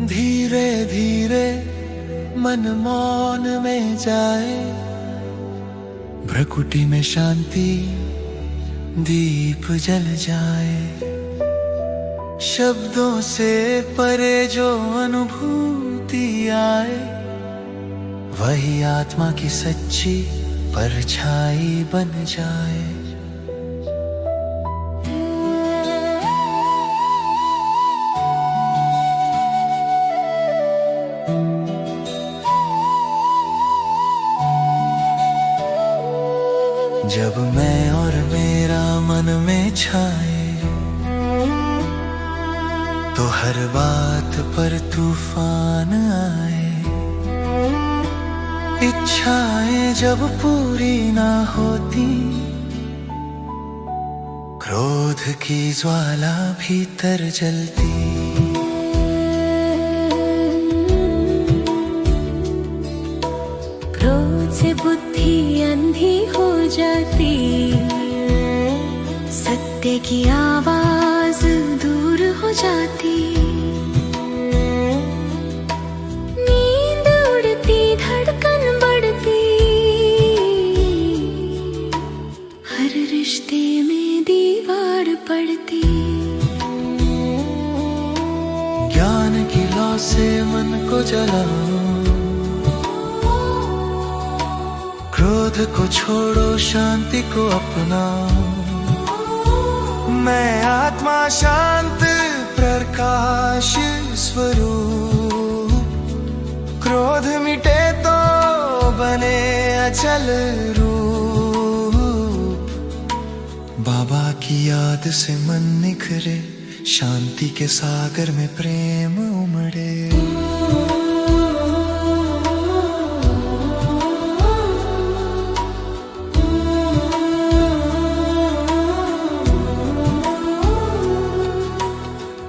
धीरे धीरे मन मौन में जाए, भ्रकुटी में शांति दीप जल जाए। शब्दों से परे जो अनुभूति आए, वही आत्मा की सच्ची परछाई बन जाए। जब मैं और मेरा मन में छाए, तो हर बात पर तूफान आए। इच्छाएं जब पूरी ना होती, क्रोध की ज्वाला भीतर जलती। क्रोध से बुद्धि अंधी हो जाती, सत्य की आवाज दूर हो जाती। नींद उड़ती, धड़कन बढ़ती, हर रिश्ते में दीवार पड़ती। ज्ञान की लौ से मन को जलाओ, क्रोध को छोड़ो, शांति को अपनाओ। मैं आत्मा शांत प्रकाश स्वरूप, क्रोध मिटे तो बने अचल रूप। बाबा की याद से मन निखरे, शांति के सागर में प्रेम उमड़े।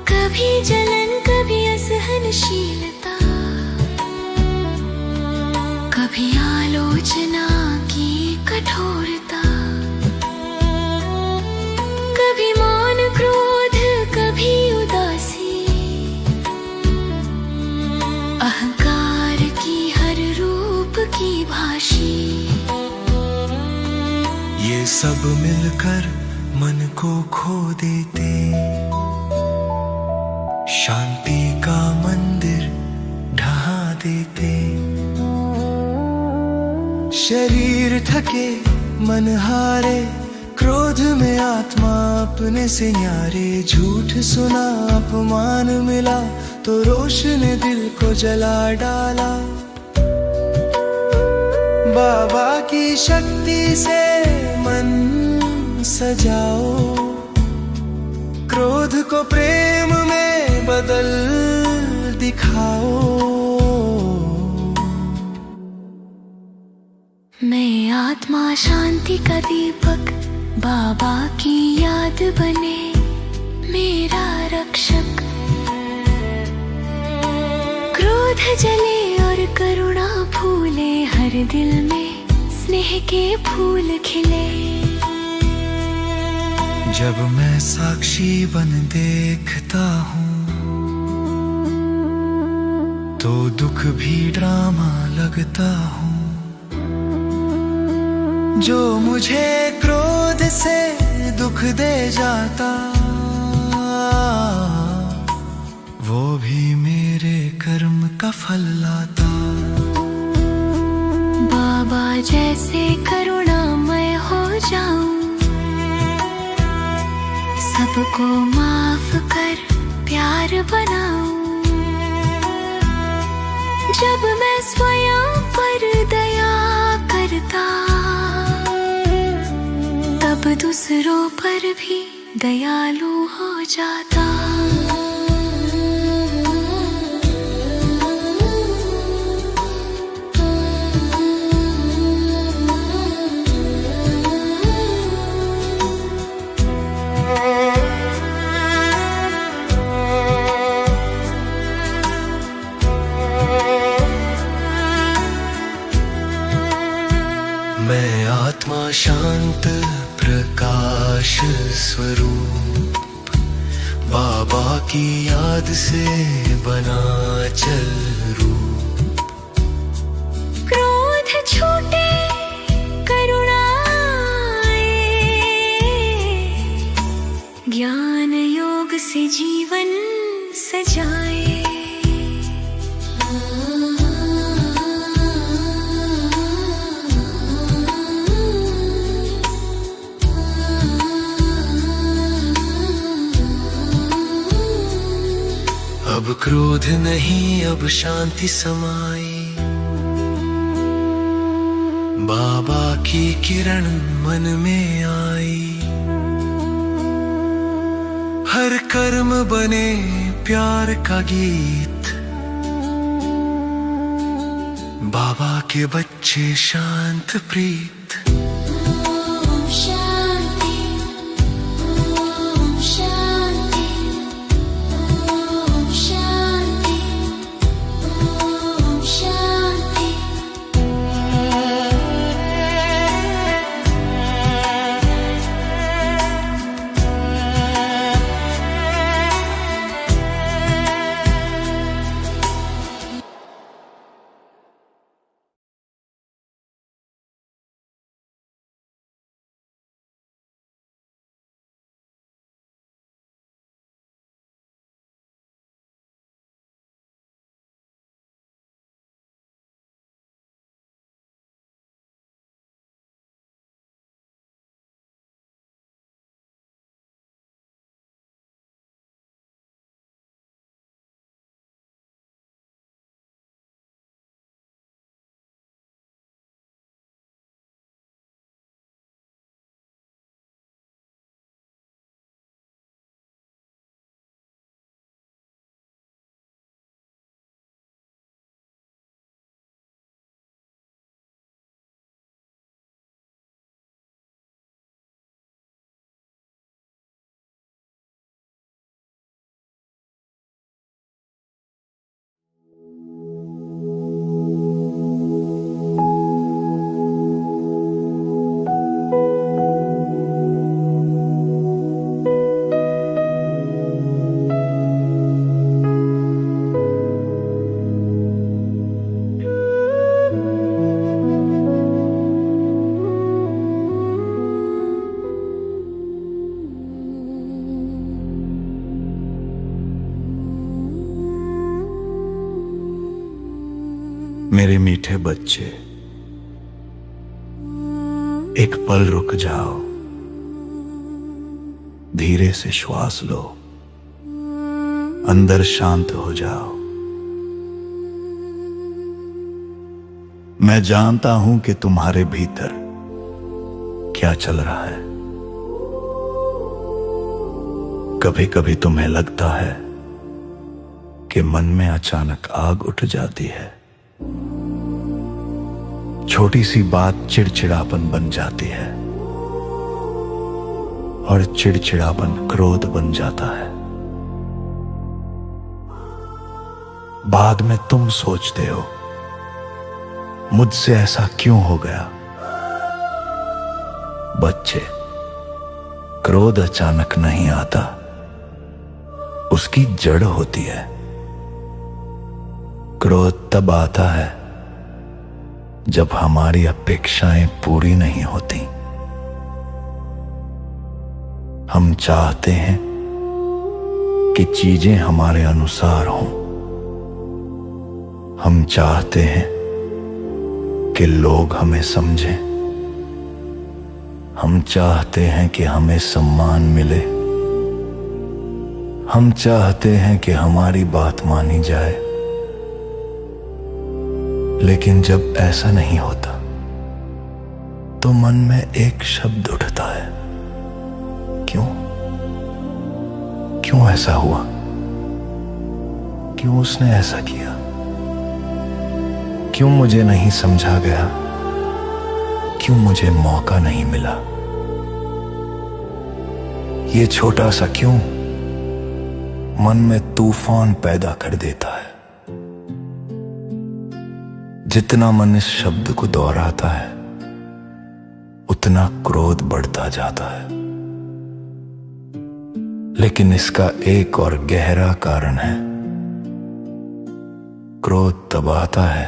कभी जलन, कभी असहनशीलता, कभी आलोचना की कठोरता, कभी मौन क्रोध, कभी उदासी, अहंकार की हर रूप की भाषी। ये सब मिलकर मन को खो देते, शांति का मंदिर ढहा देते। शरीर थके, मन हारे, क्रोध में आत्मा अपने से न्यारे। झूठ सुना, अपमान मिला, तो रोष ने दिल को जला डाला। बाबा की शक्ति से मन सजाओ, क्रोध को प्रेम में बदल दिखाओ। मैं आत्मा शांति का दीपक, बाबा की याद बने मेरा रक्षक। क्रोध जले और करुणा फूले, हर दिल में स्नेह के फूल खिले। जब मैं साक्षी बन देखता हूँ, तो दुख भी ड्रामा लगता हूँ। जो मुझे क्रोध से दुख दे जाता, वो भी मेरे कर्म का फल लाता। बाबा जैसे करुणामय हो जाऊं, सबको माफ कर प्यार बनाऊं। जब मैं स्वयं पर दया करता, तब दूसरों पर भी दयालु हो जाता। मैं आत्मा शांत प्रकाश स्वरूप, बाबा की याद से बना चल रूप। क्रोध छूटे करुणा आए, ज्ञान योग से जीवन सजाए। अब क्रोध नहीं, अब शांति समाई। बाबा की किरण मन में आई। हर कर्म बने प्यार का गीत। बाबा के बच्चे शांत प्रीत। मेरे मीठे बच्चे, एक पल रुक जाओ, धीरे से श्वास लो, अंदर शांत हो जाओ। मैं जानता हूं कि तुम्हारे भीतर क्या चल रहा है। कभी कभी तुम्हें लगता है कि मन में अचानक आग उठ जाती है। छोटी सी बात चिड़चिड़ापन बन जाती है और चिड़चिड़ापन क्रोध बन जाता है। बाद में तुम सोचते हो, मुझसे ऐसा क्यों हो गया। बच्चे, क्रोध अचानक नहीं आता, उसकी जड़ होती है। क्रोध तब आता है जब हमारी अपेक्षाएं पूरी नहीं होती। हम चाहते हैं कि चीजें हमारे अनुसार हों। हम चाहते हैं कि लोग हमें समझें। हम चाहते हैं कि हमें सम्मान मिले। हम चाहते हैं कि हमारी बात मानी जाए। लेकिन जब ऐसा नहीं होता तो मन में एक शब्द उठता है, क्यों? क्यों ऐसा हुआ? क्यों उसने ऐसा किया? क्यों मुझे नहीं समझा गया? क्यों मुझे मौका नहीं मिला? ये छोटा सा क्यों मन में तूफान पैदा कर देता है। जितना मन इस शब्द को दोहराता है उतना क्रोध बढ़ता जाता है। लेकिन इसका एक और गहरा कारण है। क्रोध तब आता है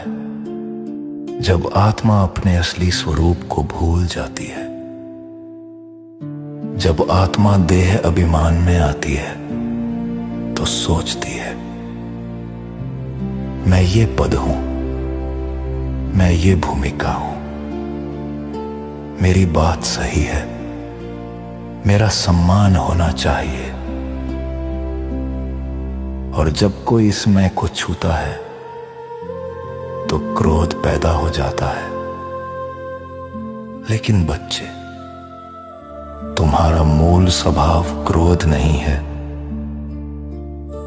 जब आत्मा अपने असली स्वरूप को भूल जाती है, जब आत्मा देह अभिमान में आती है तो सोचती है, मैं ये पद हूं, मैं ये भूमिका हूं, मेरी बात सही है, मेरा सम्मान होना चाहिए। और जब कोई इस मैं को छूता है तो क्रोध पैदा हो जाता है। लेकिन बच्चे, तुम्हारा मूल स्वभाव क्रोध नहीं है,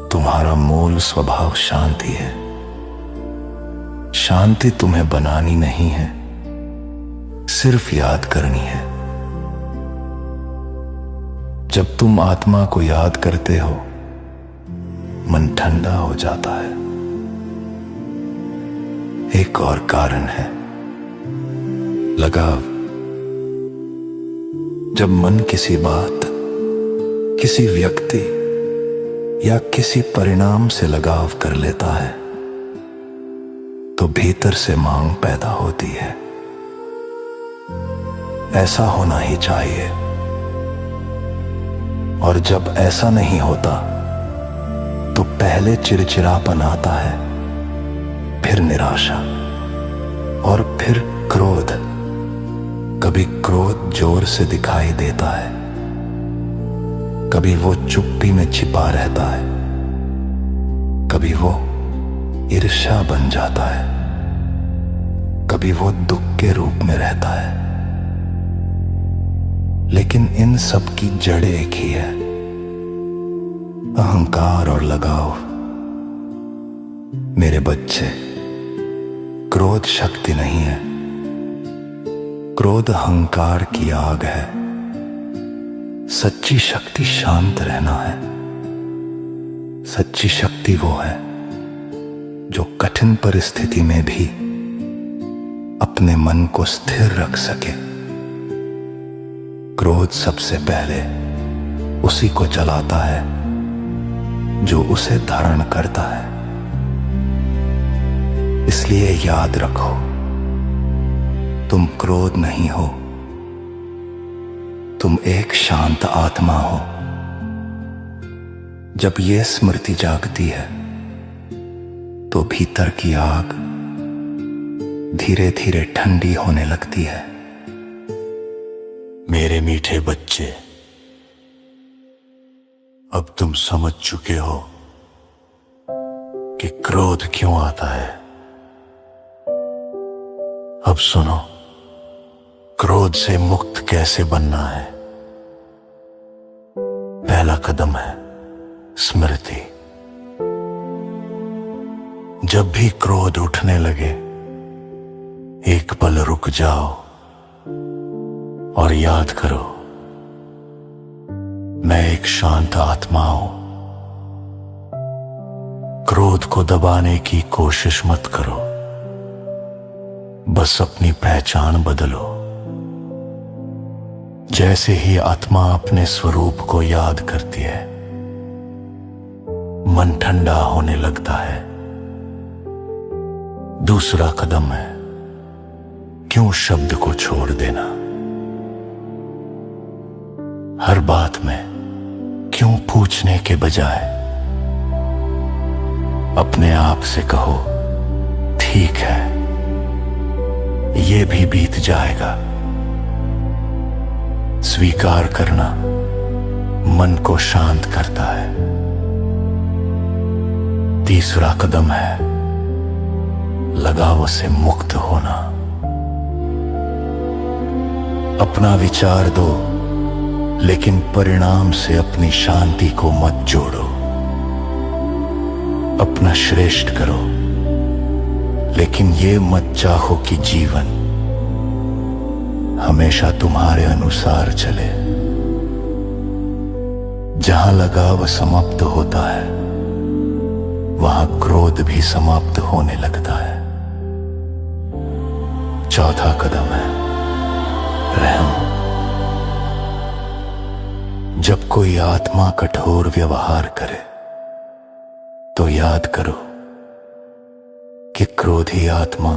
तुम्हारा मूल स्वभाव शांति है। शांति तुम्हें बनानी नहीं है, सिर्फ याद करनी है। जब तुम आत्मा को याद करते हो, मन ठंडा हो जाता है। एक और कारण है, लगाव। जब मन किसी बात, किसी व्यक्ति या किसी परिणाम से लगाव कर लेता है तो भीतर से मांग पैदा होती है, ऐसा होना ही चाहिए। और जब ऐसा नहीं होता तो पहले चिड़चिड़ापन आता है, फिर निराशा और फिर क्रोध। कभी क्रोध जोर से दिखाई देता है, कभी वो चुप्पी में छिपा रहता है, कभी वो ईर्ष्या बन जाता है, कभी वो दुख के रूप में रहता है। लेकिन इन सब की जड़ एक ही है, अहंकार और लगाव। मेरे बच्चे, क्रोध शक्ति नहीं है, क्रोध अहंकार की आग है। सच्ची शक्ति शांत रहना है। सच्ची शक्ति वो है जो कठिन परिस्थिति में भी अपने मन को स्थिर रख सके। क्रोध सबसे पहले उसी को जलाता है जो उसे धारण करता है। इसलिए याद रखो, तुम क्रोध नहीं हो, तुम एक शांत आत्मा हो। जब ये स्मृति जागती है तो भीतर की आग धीरे धीरे ठंडी होने लगती है। मेरे मीठे बच्चे, अब तुम समझ चुके हो कि क्रोध क्यों आता है। अब सुनो, क्रोध से मुक्त कैसे बनना है। पहला कदम है स्मृति। जब भी क्रोध उठने लगे, एक पल रुक जाओ और याद करो, मैं एक शांत आत्मा हूं। क्रोध को दबाने की कोशिश मत करो, बस अपनी पहचान बदलो। जैसे ही आत्मा अपने स्वरूप को याद करती है, मन ठंडा होने लगता है। दूसरा कदम है क्यों शब्द को छोड़ देना। हर बात में क्यों पूछने के बजाय अपने आप से कहो, ठीक है, ये भी बीत जाएगा। स्वीकार करना मन को शांत करता है। तीसरा कदम है लगाव से मुक्त होना। अपना विचार दो, लेकिन परिणाम से अपनी शांति को मत जोड़ो। अपना श्रेष्ठ करो, लेकिन ये मत चाहो कि जीवन हमेशा तुम्हारे अनुसार चले। जहां लगाव समाप्त होता है, वहां क्रोध भी समाप्त होने लगता है। चौथा कदम है रहम। जब कोई आत्मा कठोर व्यवहार करे तो याद करो कि क्रोधी आत्मा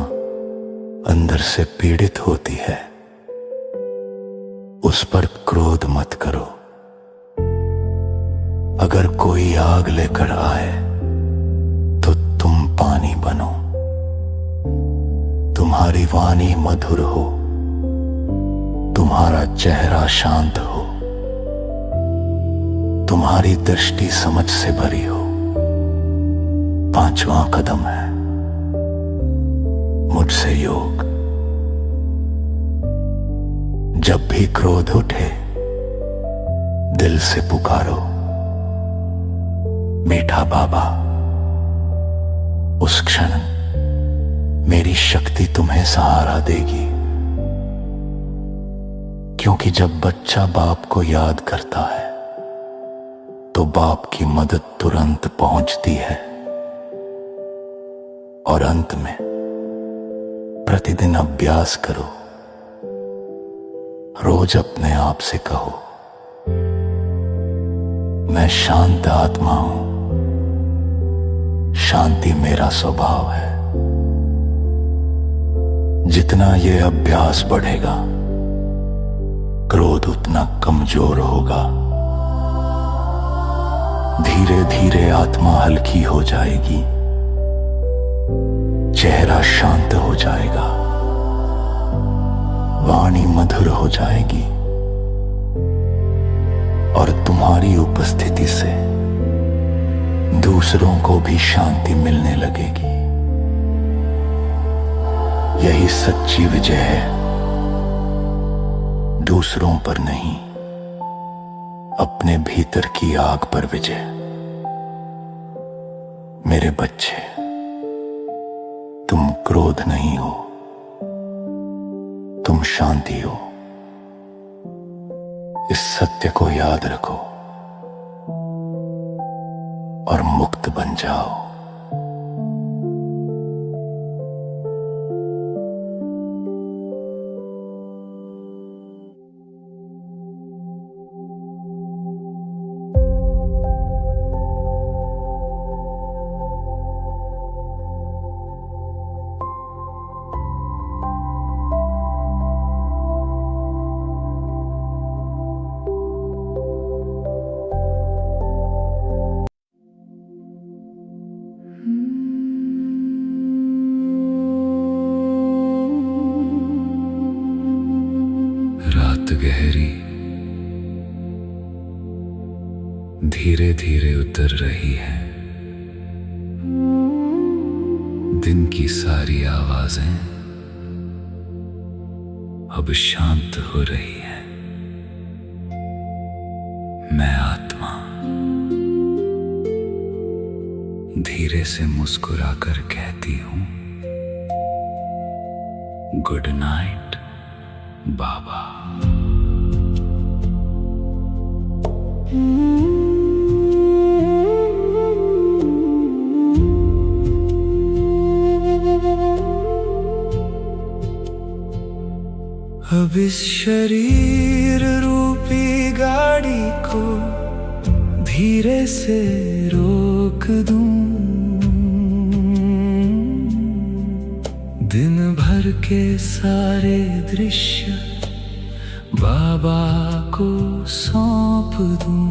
अंदर से पीड़ित होती है। उस पर क्रोध मत करो। अगर कोई आग लेकर आए तो तुम पानी बनो। तुम्हारी वाणी मधुर हो, तुम्हारा चेहरा शांत हो, तुम्हारी दृष्टि समझ से भरी हो। 5वां कदम है मुझसे योग। जब भी क्रोध उठे दिल से पुकारो, मीठा बाबा। उस क्षण मेरी शक्ति तुम्हें सहारा देगी। क्योंकि जब बच्चा बाप को याद करता है तो बाप की मदद तुरंत पहुंचती है। और अंत में प्रतिदिन अभ्यास करो। रोज अपने आप से कहो, मैं शांत आत्मा हूं, शांति मेरा स्वभाव है। जितना ये अभ्यास बढ़ेगा क्रोध उतना कमजोर होगा। धीरे धीरे आत्मा हल्की हो जाएगी, चेहरा शांत हो जाएगा, वाणी मधुर हो जाएगी और तुम्हारी उपस्थिति से दूसरों को भी शांति मिलने लगेगी। यही सच्ची विजय है, दूसरों पर नहीं, अपने भीतर की आग पर विजय। मेरे बच्चे, तुम क्रोध नहीं हो, तुम शांति हो। इस सत्य को याद रखो और मुक्त बन जाओ। रात गहरी धीरे धीरे उतर रही है। दिन की सारी आवाजें अब शांत हो रही है। मैं आत्मा धीरे से मुस्कुराकर कहती हूं, गुड नाइट बाबा। अब इस शरीर रूपी गाड़ी को धीरे से रोक दूं। दिन भर के सारे दृश्य बाबा को सौंप दूं।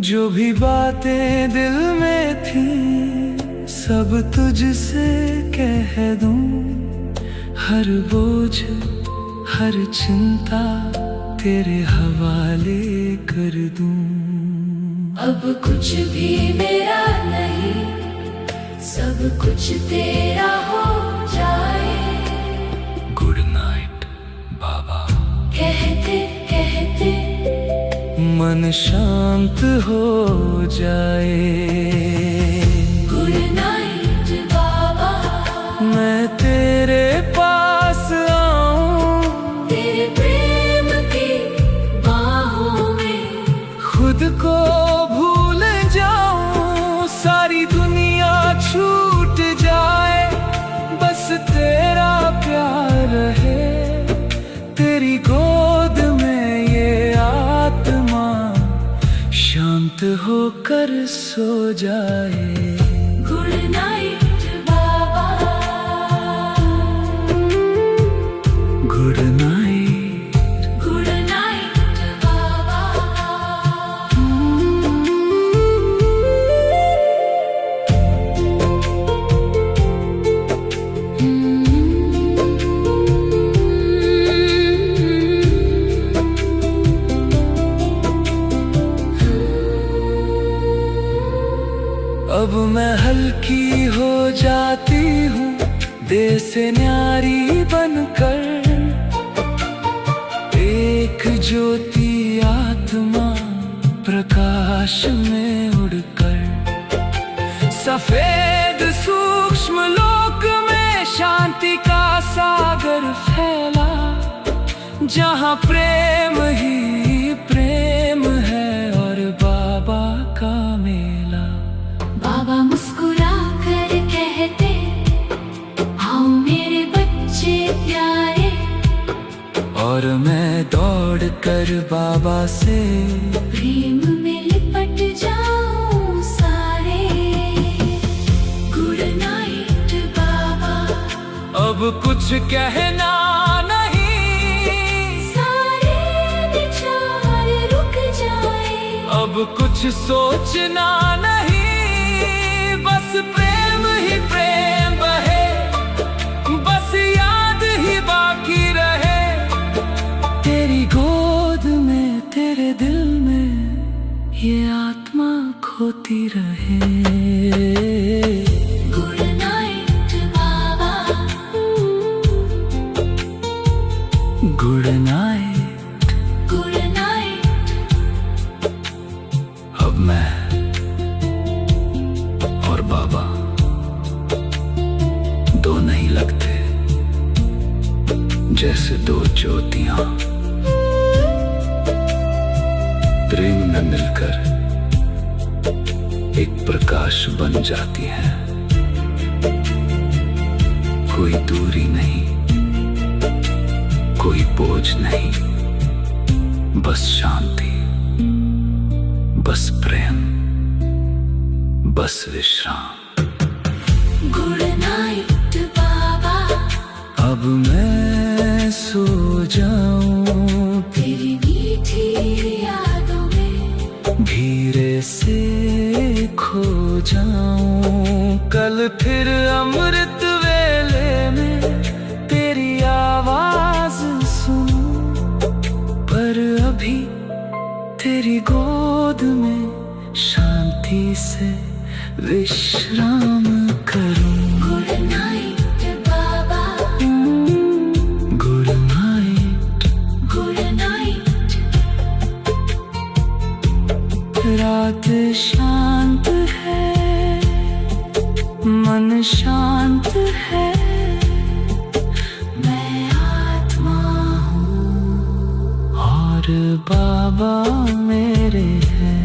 जो भी बातें दिल में थी सब तुझसे कह दूं। हर बोझ हर चिंता तेरे हवाले कर दूं। अब कुछ भी मेरा नहीं, सब कुछ तेरा हो जाए। गुड नाइट बाबा। कहते कहते मन शांत हो जाए। गुड नाइट बाबा। मैं तेरे पास आऊं, तेरे प्रेम की बाहों में खुद को भूल जाऊं। सारी दुनिया छूट जाए, बस तेरा प्यार रहे। तेरी गोद शांत होकर सो जाए। गुड नाइट बाबा, गुड नाइट, गुड नाइट बाबा। अब मैं हल्की हो जाती हूँ देह से न्यारी बनकर, एक ज्योति आत्मा प्रकाश में उड़कर, सफेद सूक्ष्म लोक में शांति का सागर फैला, जहाँ प्रेम ही प्रेम है और बाबा का मेला। बाबा मुस्कुरा कर कहते, आओ मेरे बच्चे प्यारे। और मैं दौड़ कर बाबा से प्रेम में लिपट जाऊं सारे। गुड नाइट बाबा, अब कुछ कहना नहीं, सारे विचार रुक जाए। अब कुछ सोचना नहीं, बस प्रेम ही प्रेम बहे, बस याद ही बाकी रहे। तेरी गोद में तेरे दिल में ये आत्मा खोती रहे। गुड नाइट बाबा, गुड नाइट। Good night. अब मैं और बाबा दो नहीं लगते, जैसे दो ज्योतियां प्रेम में मिलकर एक प्रकाश बन जाती हैं। कोई दूरी नहीं, कोई बोझ नहीं, बस शांति, बस प्रेम, बस विश्राम। गुड नाइट बाबा, अब मैं सो जाऊं तेरी मीठी यादों में, धीरे से खो जाऊं। कल फिर अमृत वेले में तेरी आवाज सुनूं, पर अभी तेरी गोद में शांति से विश्राम करूं। गुड नाइट बाबा, गुड नाइट। Good night. रात शांत है, मन शांत है, मैं आत्मा हूँ और बाबा मेरे हैं।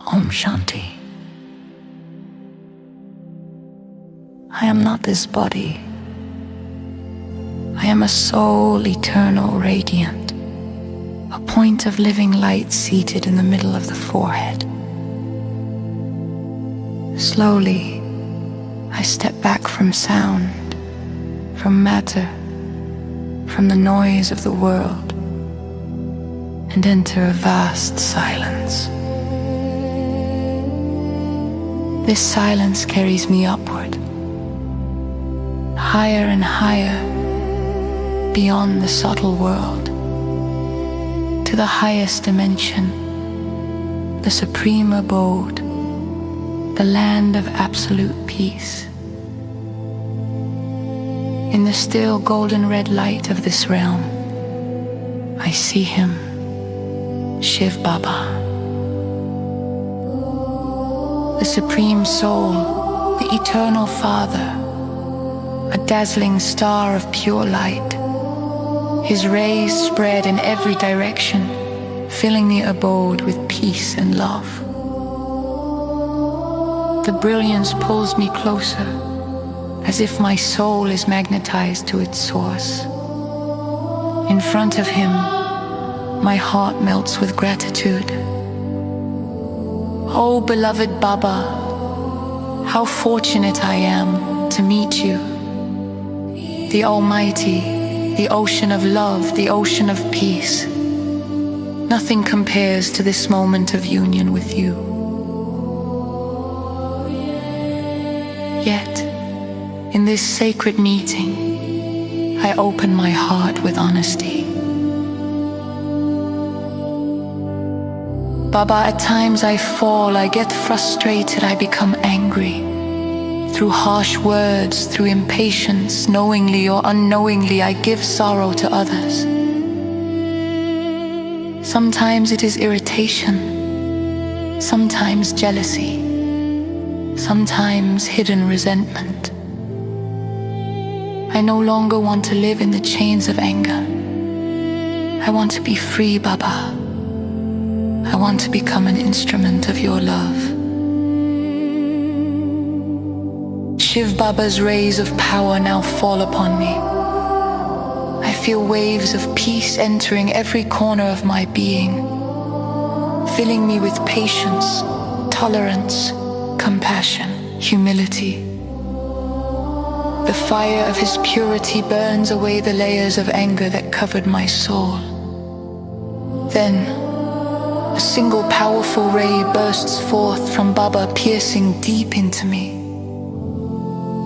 Om Shanti. I am not this body. I am a soul eternal, radiant, a point of living light seated in the middle of the forehead. Slowly, I step back from sound, from matter, from the noise of the world, and enter a vast silence. This silence carries me upward, higher and higher, beyond the subtle world, to the highest dimension, the supreme abode, the land of absolute peace. In the still golden red light of this realm, I see him, Shiv Baba, the Supreme Soul, the Eternal Father, a dazzling star of pure light, his rays spread in every direction, filling the abode with peace and love. The brilliance pulls me closer, as if my soul is magnetized to its source. In front of him, my heart melts with gratitude. Oh, beloved Baba, how fortunate I am to meet you. The Almighty, the ocean of love, the ocean of peace. Nothing compares to this moment of union with you. Yet, in this sacred meeting, I open my heart with honesty. Baba, at times I fall, I get frustrated, I become angry. Through harsh words, through impatience, knowingly or unknowingly, I give sorrow to others. Sometimes it is irritation, sometimes jealousy, sometimes hidden resentment. I no longer want to live in the chains of anger. I want to be free, Baba. I want to become an instrument of your love. Shiv Baba's rays of power now fall upon me. I feel waves of peace entering every corner of my being, filling me with patience, tolerance, compassion, humility. The fire of his purity burns away the layers of anger that covered my soul. Then, a single powerful ray bursts forth from Baba, piercing deep into me.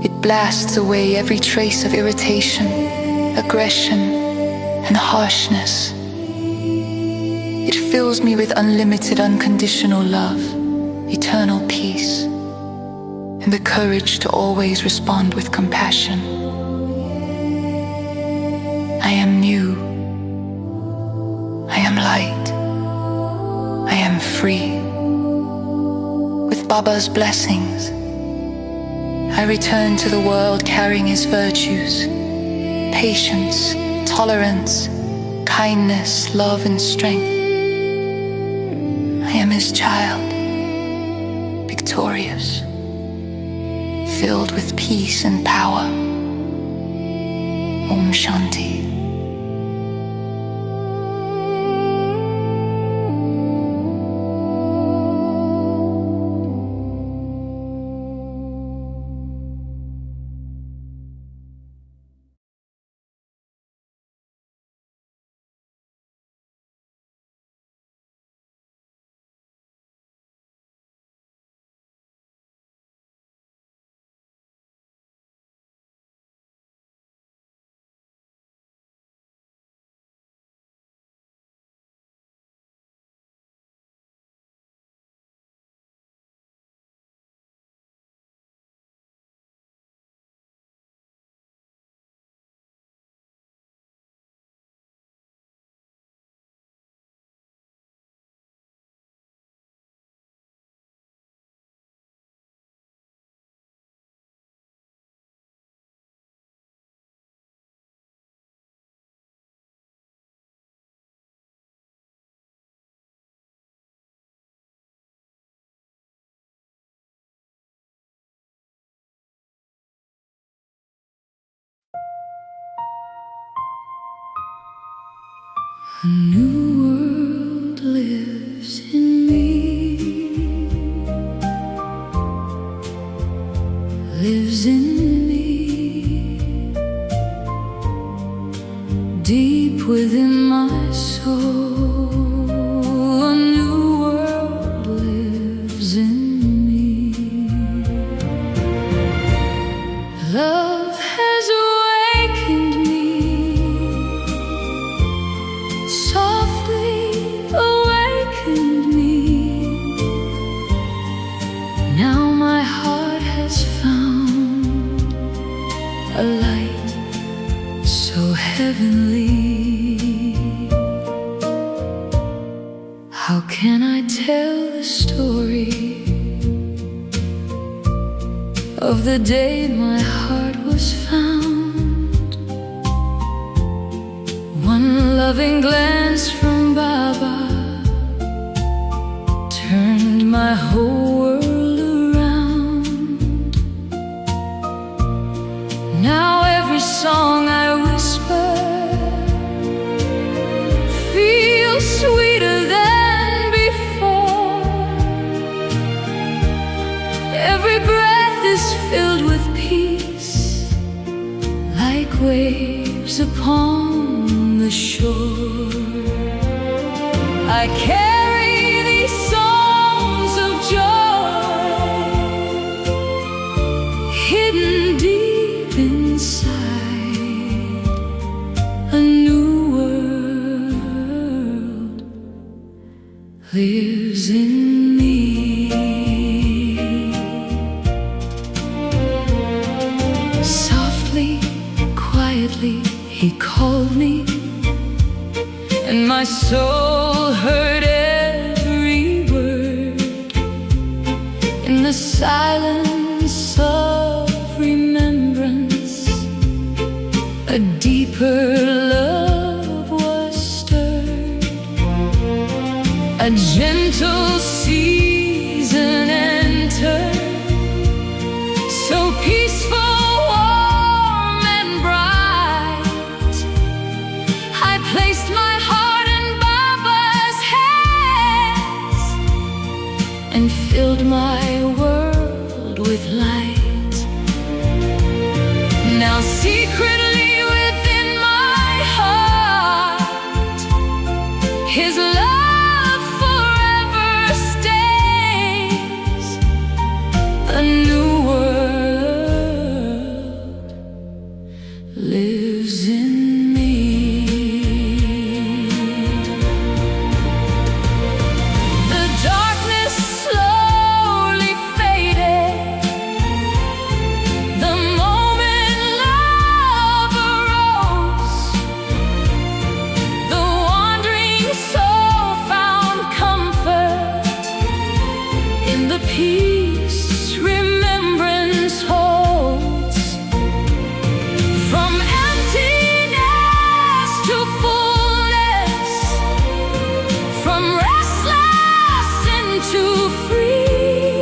It blasts away every trace of irritation, aggression, and harshness. It fills me with unlimited, unconditional love, eternal peace, and the courage to always respond with compassion. I am new. I am light. I am free. With Baba's blessings, I return to the world carrying his virtues, patience, tolerance, kindness, love, and strength. I am his child, victorious, filled with peace and power. Om Shanti. A new world lives in me, lives in me, deep within my soul. A new world lives in me. Love has awakened me, softly awakened me. Now my heart has found a light so heavenly. How can I tell the story of the day my heart was found? One loving glance from Baba turned my whole world around. Now every song I whisper feels sweeter than before. Every breath is filled with peace, like waves upon the shore. I carry these songs of joy hidden deep inside. A new world lives in me. Softly, quietly, he called me, and my soul heard every word. In the silence of remembrance, a deeper love was stirred. A gentle season entered, so peaceful, warm and bright. I placed my heart in Baba's hands and filled my world with light. Now secretly within my heart, his love forever stays. A new world lives in me. The darkness slowly faded the moment love arose. The wandering soul found comfort in the peace remembrance holds. From emptiness to fullness, from restless into free,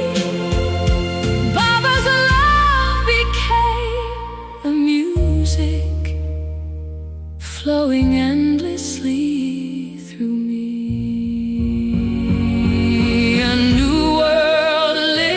Baba's love became a music flowing endlessly through me. A new world lives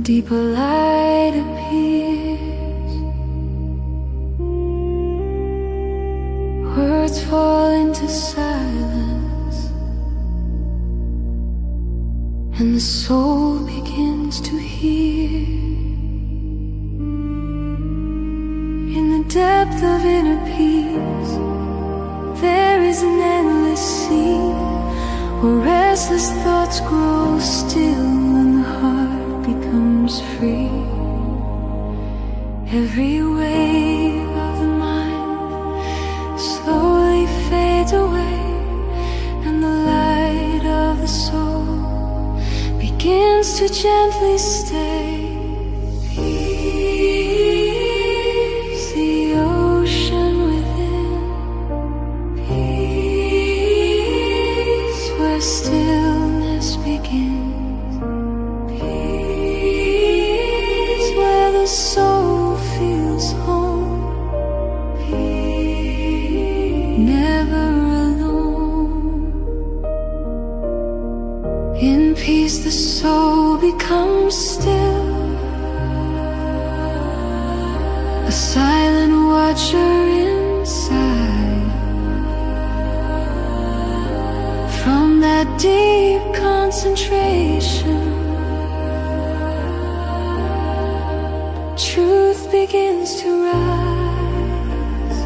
deeper light appears. Words fall into silence, and the soul begins to hear. In the depth of inner peace, there is an endless sea, where restless thoughts grow still and the heart becomes free. Every wave of the mind slowly fades away, and the light of the soul begins to gently stay. Peace, the ocean within. Peace, where stillness begins. Peace, where the soul feels home. Peace, never alone. In peace the soul becomes still, a silent watcher inside. From that deep concentration, truth begins to rise.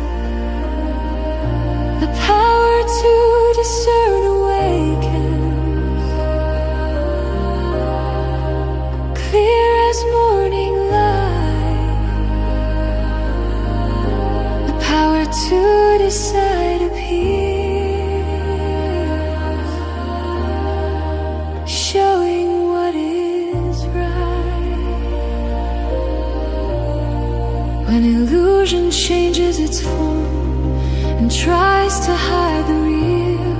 The power to discern awakens, clear as morning light. The power to decide appears, showing what is right. When illusion changes its form and tries to hide the real,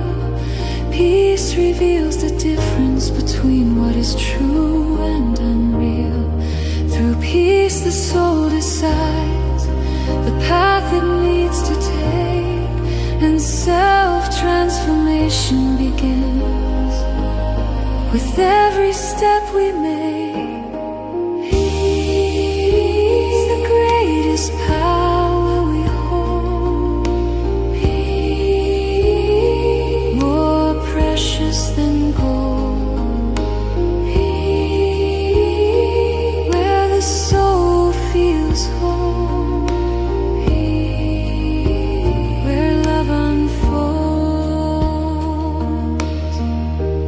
peace reveals the difference between what is true and unreal. Through peace the soul decides the path it needs to take, and self-transformation begins with every step we make. Peace, the greatest power we hold. Peace, more precious than gold. Peace, where the soul feels whole. Peace, where love unfolds.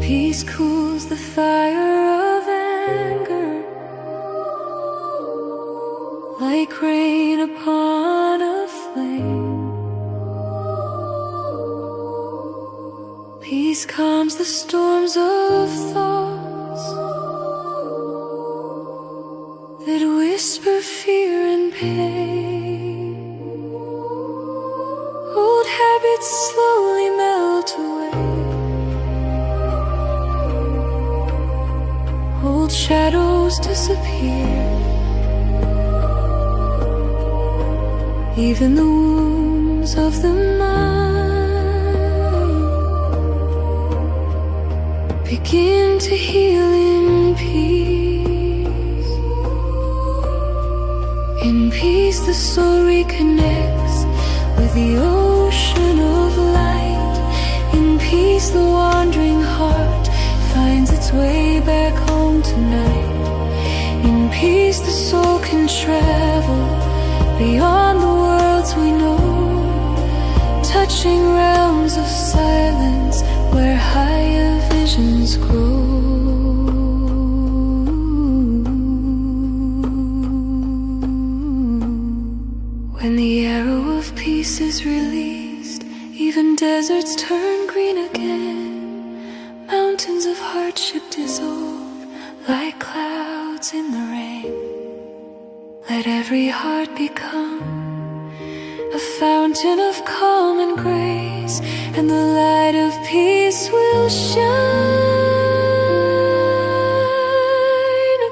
Peace cools the fire of anger, like rain upon a flame. Peace calms the storms of thoughts that whisper fear and pain. Old habits slowly melt away, old shadows disappear. Even the wounds of the mind begin to heal in peace. In peace the soul reconnects with the ocean of light. In peace the wandering heart finds its way back home tonight. In peace the soul can travel beyond the worlds we know, touching realms of silence where higher visions grow. When the arrow of peace is released, even deserts turn green again. Mountains of hardship dissolve like clouds in the rain. Let every heart become a fountain of calm and grace, and the light of peace will shine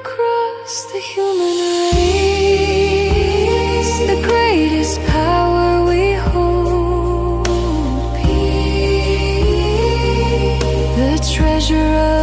across the human race. The greatest power we hold. Peace, the treasure of